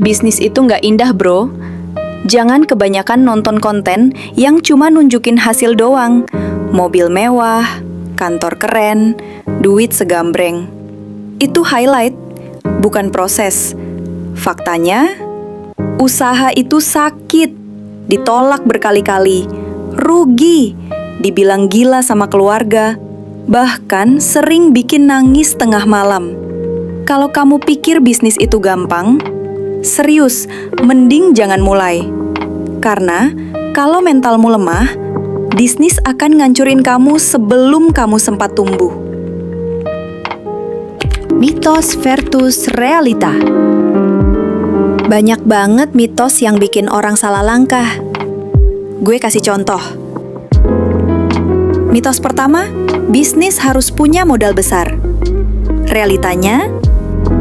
Bisnis itu nggak indah, bro. Jangan kebanyakan nonton konten yang cuma nunjukin hasil doang. Mobil mewah, kantor keren, duit segambreng. Itu highlight, bukan proses. Faktanya, usaha itu sakit, ditolak berkali-kali, rugi, dibilang gila sama keluarga, bahkan sering bikin nangis tengah malam. Kalau kamu pikir bisnis itu gampang, serius, mending jangan mulai. Karena kalau mentalmu lemah, bisnis akan ngancurin kamu sebelum kamu sempat tumbuh. Mitos versus realita. Banyak banget mitos yang bikin orang salah langkah. Gue kasih contoh. Mitos pertama, bisnis harus punya modal besar. Realitanya,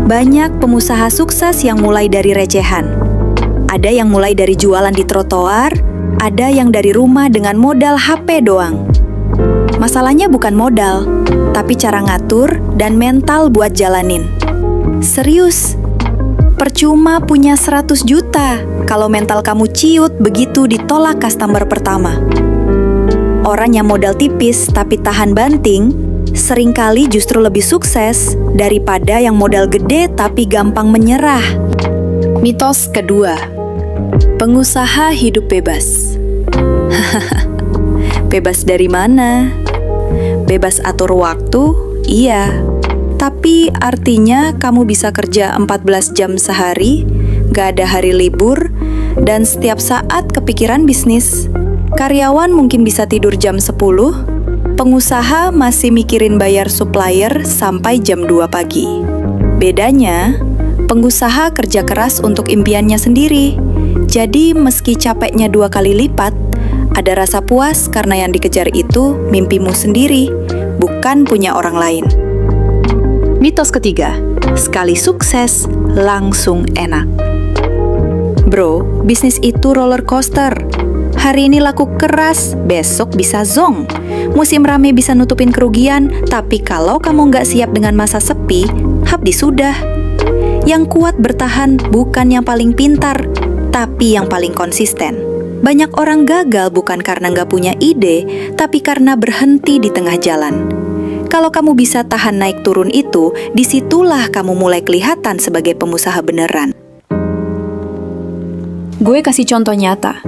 banyak pengusaha sukses yang mulai dari recehan. Ada yang mulai dari jualan di trotoar, ada yang dari rumah dengan modal HP doang. Masalahnya bukan modal, tapi cara ngatur dan mental buat jalanin. Serius, percuma punya 100 juta kalau mental kamu ciut begitu ditolak customer pertama. Orang yang modal tipis tapi tahan banting, seringkali justru lebih sukses daripada yang modal gede tapi gampang menyerah. Mitos kedua, pengusaha hidup bebas. Bebas dari mana? Bebas atur waktu? Iya. Tapi artinya kamu bisa kerja 14 jam sehari, gak ada hari libur, dan setiap saat kepikiran bisnis. Karyawan mungkin bisa tidur jam 10, pengusaha masih mikirin bayar supplier sampai jam 2 pagi. Bedanya, pengusaha kerja keras untuk impiannya sendiri. Jadi meski capeknya 2 kali lipat, ada rasa puas karena yang dikejar itu mimpimu sendiri, bukan punya orang lain. Mitos ketiga, sekali sukses, langsung enak. Bro, bisnis itu roller coaster. Hari ini laku keras, besok bisa zonk. Musim rame bisa nutupin kerugian, tapi kalau kamu nggak siap dengan masa sepi, habis sudah. Yang kuat bertahan bukan yang paling pintar, tapi yang paling konsisten. Banyak orang gagal bukan karena nggak punya ide, tapi karena berhenti di tengah jalan. Kalau kamu bisa tahan naik turun itu, disitulah kamu mulai kelihatan sebagai pengusaha beneran. Gue kasih contoh nyata.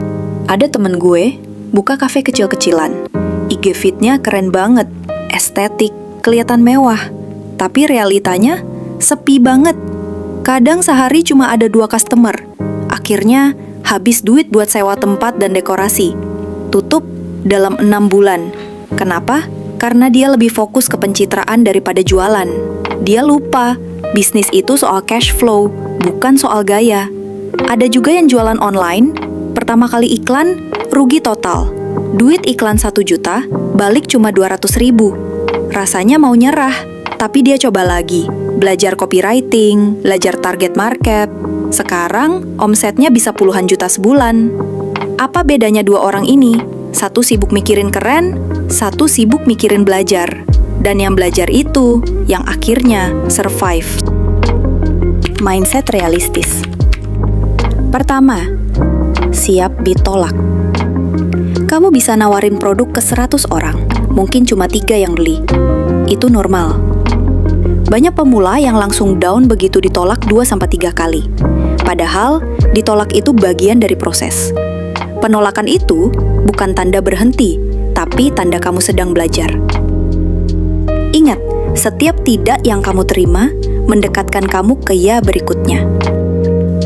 Ada temen gue, buka kafe kecil-kecilan. IG feed-nya keren banget, estetik, kelihatan mewah. Tapi realitanya, sepi banget. Kadang sehari cuma ada 2 customer. Akhirnya, habis duit buat sewa tempat dan dekorasi. Tutup dalam 6 bulan. Kenapa? Karena dia lebih fokus ke pencitraan daripada jualan. Dia lupa, bisnis itu soal cash flow, bukan soal gaya. Ada juga yang jualan online, pertama kali iklan, rugi total. Duit iklan 1 juta, balik cuma 200.000. Rasanya mau nyerah, tapi dia coba lagi. Belajar copywriting, belajar target market. Sekarang, omsetnya bisa puluhan juta sebulan. Apa bedanya 2 orang ini? Satu sibuk mikirin keren, satu sibuk mikirin belajar. Dan yang belajar itu, yang akhirnya survive. Mindset realistis. Pertama, siap ditolak. Kamu bisa nawarin produk ke 100 orang, mungkin cuma 3 yang beli. Itu normal. Banyak pemula yang langsung down begitu ditolak 2-3 kali. Padahal, ditolak itu bagian dari proses. Penolakan itu bukan tanda berhenti, tapi tanda kamu sedang belajar. Ingat, setiap tidak yang kamu terima mendekatkan kamu ke ya berikutnya.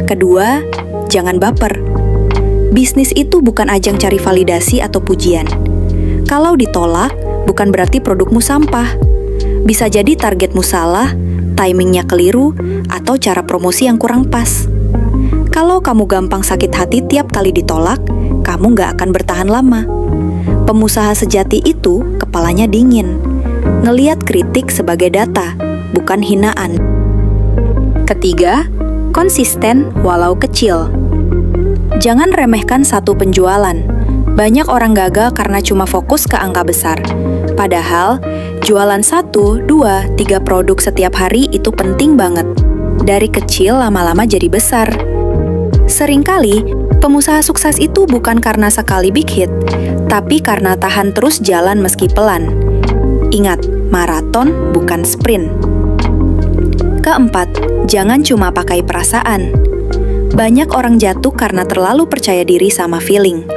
Kedua, jangan baper. Bisnis itu bukan ajang cari validasi atau pujian. Kalau ditolak, bukan berarti produkmu sampah. Bisa jadi targetmu salah, timingnya keliru, atau cara promosi yang kurang pas. Kalau kamu gampang sakit hati tiap kali ditolak, kamu nggak akan bertahan lama. Pengusaha sejati itu kepalanya dingin, ngeliat kritik sebagai data, bukan hinaan. Ketiga, konsisten walau kecil. Jangan remehkan satu penjualan. Banyak orang gagal karena cuma fokus ke angka besar. Padahal, jualan 1, 2, 3 produk setiap hari itu penting banget. Dari kecil lama-lama jadi besar. Seringkali, pengusaha sukses itu bukan karena sekali big hit, tapi karena tahan terus jalan meski pelan. Ingat, maraton bukan sprint. Keempat, jangan cuma pakai perasaan. Banyak orang jatuh karena terlalu percaya diri sama feeling.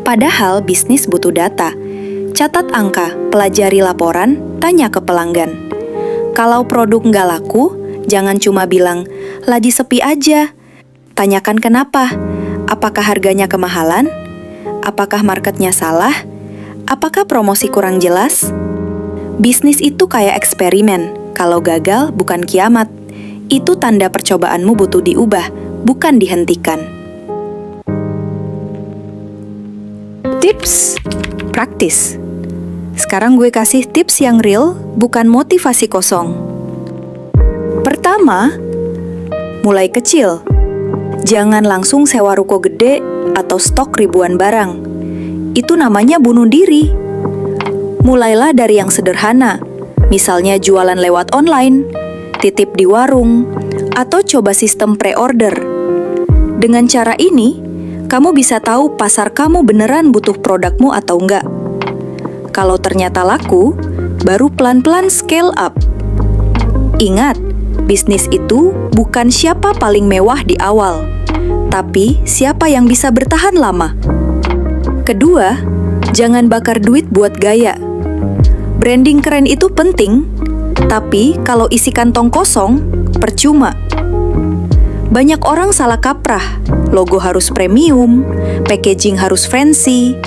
Padahal bisnis butuh data. Catat angka, pelajari laporan, tanya ke pelanggan. Kalau produk nggak laku, jangan cuma bilang, lagi sepi aja. Tanyakan kenapa. Apakah harganya kemahalan? Apakah marketnya salah? Apakah promosi kurang jelas? Bisnis itu kayak eksperimen. Kalau gagal, bukan kiamat. Itu tanda percobaanmu butuh diubah, bukan dihentikan. Tips praktis. Sekarang gue kasih tips yang real, bukan motivasi kosong. Pertama, mulai kecil. Jangan langsung sewa ruko gede atau stok ribuan barang. Itu namanya bunuh diri. Mulailah dari yang sederhana, misalnya jualan lewat online, titip di warung, atau coba sistem pre-order. Dengan cara ini, kamu bisa tahu pasar kamu beneran butuh produkmu atau enggak. Kalau ternyata laku, baru pelan-pelan scale up. Ingat, bisnis itu bukan siapa paling mewah di awal, tapi siapa yang bisa bertahan lama. Kedua, jangan bakar duit buat gaya. Branding keren itu penting, tapi kalau isi kantong kosong, percuma. Banyak orang salah kaprah, logo harus premium, packaging harus fancy,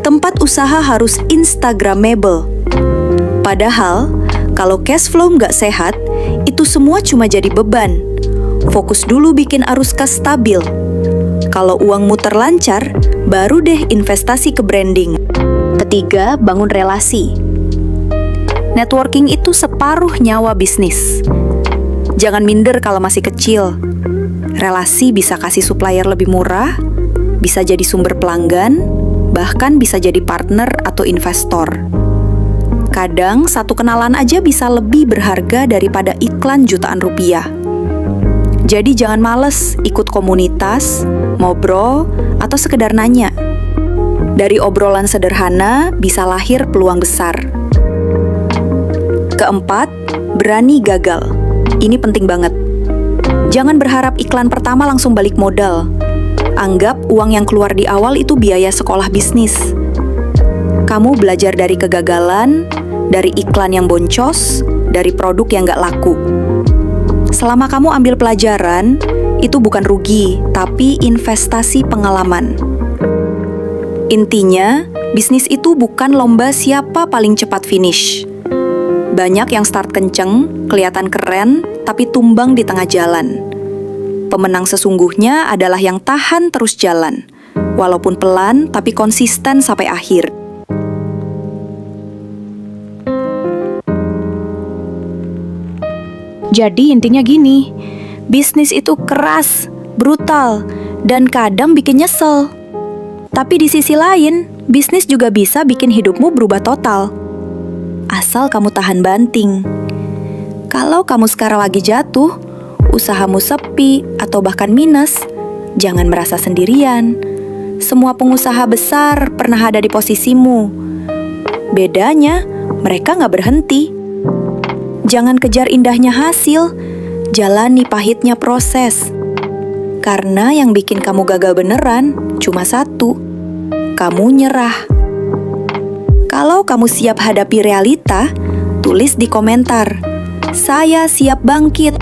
tempat usaha harus instagramable. Padahal, kalau cash flow nggak sehat, itu semua cuma jadi beban. Fokus dulu bikin arus kas stabil. Kalau uang muter lancar, baru deh investasi ke branding. Ketiga, bangun relasi. Networking itu separuh nyawa bisnis. Jangan minder kalau masih kecil. Relasi bisa kasih supplier lebih murah, bisa jadi sumber pelanggan, bahkan bisa jadi partner atau investor. Kadang satu kenalan aja bisa lebih berharga daripada iklan jutaan rupiah. Jadi jangan males ikut komunitas, ngobrol, atau sekedar nanya. Dari obrolan sederhana bisa lahir peluang besar. Keempat, berani gagal. Ini penting banget. Jangan berharap iklan pertama langsung balik modal. Anggap uang yang keluar di awal itu biaya sekolah bisnis. Kamu belajar dari kegagalan, dari iklan yang boncos, dari produk yang gak laku. Selama kamu ambil pelajaran, itu bukan rugi, tapi investasi pengalaman. Intinya, bisnis itu bukan lomba siapa paling cepat finish. Banyak yang start kenceng, kelihatan keren, tapi tumbang di tengah jalan. Pemenang sesungguhnya adalah yang tahan terus jalan, walaupun pelan tapi konsisten sampai akhir. Jadi intinya gini, bisnis itu keras, brutal, dan kadang bikin nyesel. Tapi di sisi lain, bisnis juga bisa bikin hidupmu berubah total. Asal kamu tahan banting. Kalau kamu sekarang lagi jatuh, usahamu sepi atau bahkan minus, jangan merasa sendirian. Semua pengusaha besar pernah ada di posisimu. Bedanya, mereka nggak berhenti. Jangan kejar indahnya hasil, jalani pahitnya proses. Karena yang bikin kamu gagal beneran cuma satu, kamu nyerah. Kalau kamu siap hadapi realita, tulis di komentar, "Saya siap bangkit."